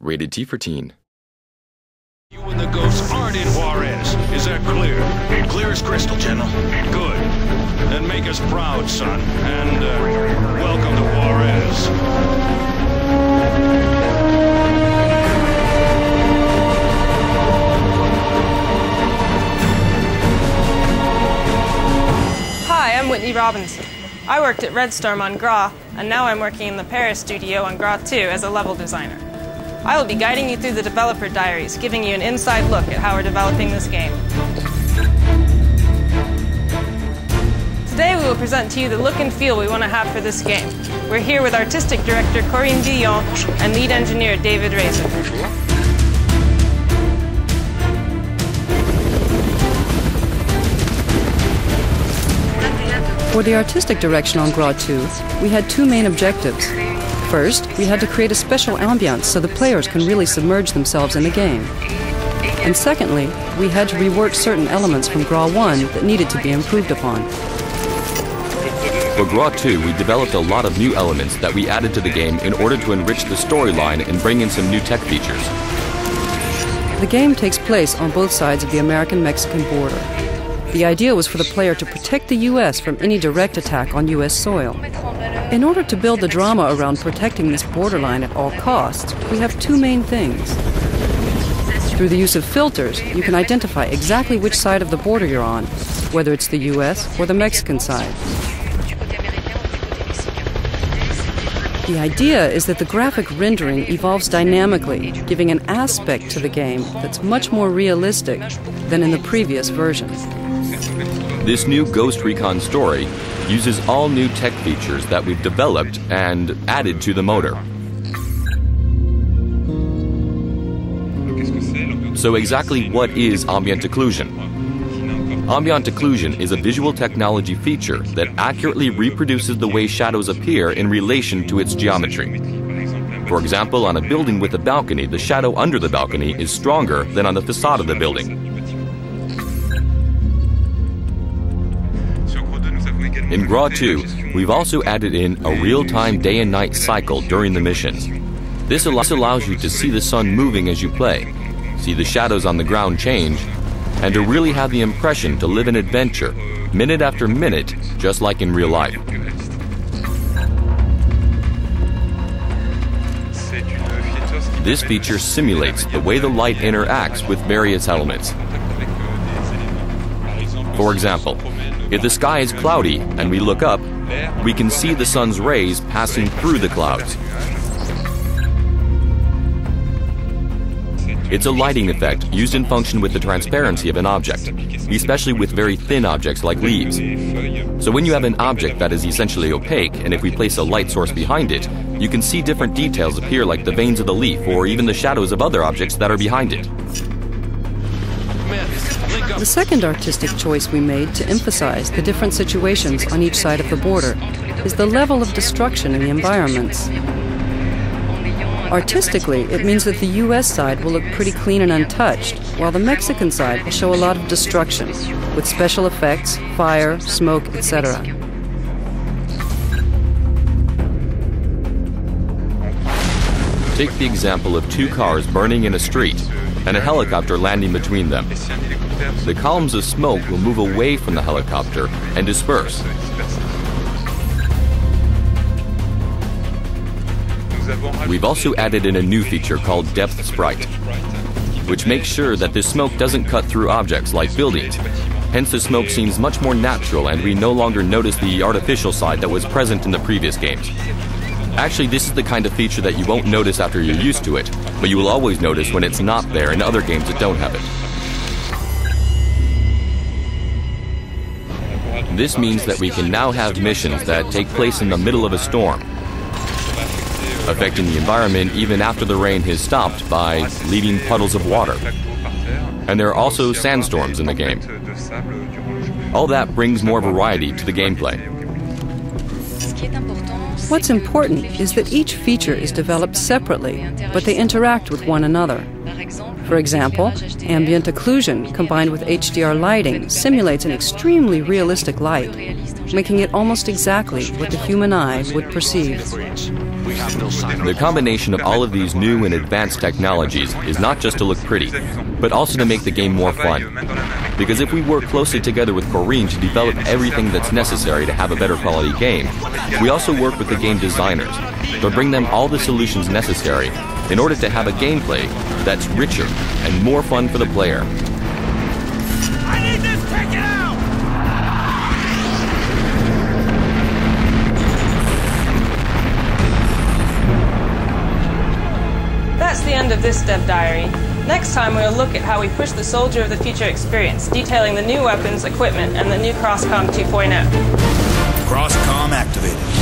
Rated T for teen. You and the ghosts aren't in Juarez. Is that clear? Clear as crystal, General. Good. Then make us proud, son. And, welcome to Juarez. Hi, I'm Whitney Robinson. I worked at Red Storm on GRAW, and now I'm working in the Paris studio on GRAW 2 as a level designer. I will be guiding you through the developer diaries, giving you an inside look at how we're developing this game. Today we will present to you the look and feel we want to have for this game. We're here with artistic director Corinne Dillon and lead engineer David Razor. For the artistic direction on GRAW 2, we had two main objectives. First, we had to create a special ambiance so the players can really submerge themselves in the game. And secondly, we had to rework certain elements from GRAW 1 that needed to be improved upon. For GRAW 2, we developed a lot of new elements that we added to the game in order to enrich the storyline and bring in some new tech features. The game takes place on both sides of the American-Mexican border. The idea was for the player to protect the U.S. from any direct attack on U.S. soil. In order to build the drama around protecting this borderline at all costs, we have two main things. Through the use of filters, you can identify exactly which side of the border you're on, whether it's the U.S. or the Mexican side. The idea is that the graphic rendering evolves dynamically, giving an aspect to the game that's much more realistic than in the previous version. This new Ghost Recon story uses all new tech features that we've developed and added to the motor. So exactly what is ambient occlusion? Ambient occlusion is a visual technology feature that accurately reproduces the way shadows appear in relation to its geometry. For example, on a building with a balcony, the shadow under the balcony is stronger than on the facade of the building. In GRAW 2, we've also added in a real-time day and night cycle during the missions. This allows you to see the sun moving as you play, see the shadows on the ground change, and to really have the impression to live an adventure, minute after minute, just like in real life. This feature simulates the way the light interacts with various elements. For example, if the sky is cloudy and we look up, we can see the sun's rays passing through the clouds. It's a lighting effect used in function with the transparency of an object, especially with very thin objects like leaves. So when you have an object that is essentially opaque, and if we place a light source behind it, you can see different details appear like the veins of the leaf or even the shadows of other objects that are behind it. The second artistic choice we made to emphasize the different situations on each side of the border is the level of destruction in the environments. Artistically, it means that the U.S. side will look pretty clean and untouched, while the Mexican side will show a lot of destruction, with special effects, fire, smoke, etc. Take the example of two cars burning in a street and a helicopter landing between them. The columns of smoke will move away from the helicopter and disperse. We've also added in a new feature called Depth Sprite, which makes sure that this smoke doesn't cut through objects like buildings. Hence the smoke seems much more natural and we no longer notice the artificial side that was present in the previous games. Actually, this is the kind of feature that you won't notice after you're used to it, but you will always notice when it's not there in other games that don't have it. This means that we can now have missions that take place in the middle of a storm, affecting the environment even after the rain has stopped by leaving puddles of water. And there are also sandstorms in the game. All that brings more variety to the gameplay. What's important is that each feature is developed separately, but they interact with one another. For example, ambient occlusion combined with HDR lighting simulates an extremely realistic light, making it almost exactly what the human eye would perceive. The combination of all of these new and advanced technologies is not just to look pretty, but also to make the game more fun. Because if we work closely together with Corinne to develop everything that's necessary to have a better quality game, we also work with the game designers to bring them all the solutions necessary in order to have a gameplay that's richer and more fun for the player. I need this taken out! That's the end of this dev diary. Next time we'll look at how we push the Soldier of the Future experience, detailing the new weapons, equipment, and the new Crosscom 2.0. Crosscom activated.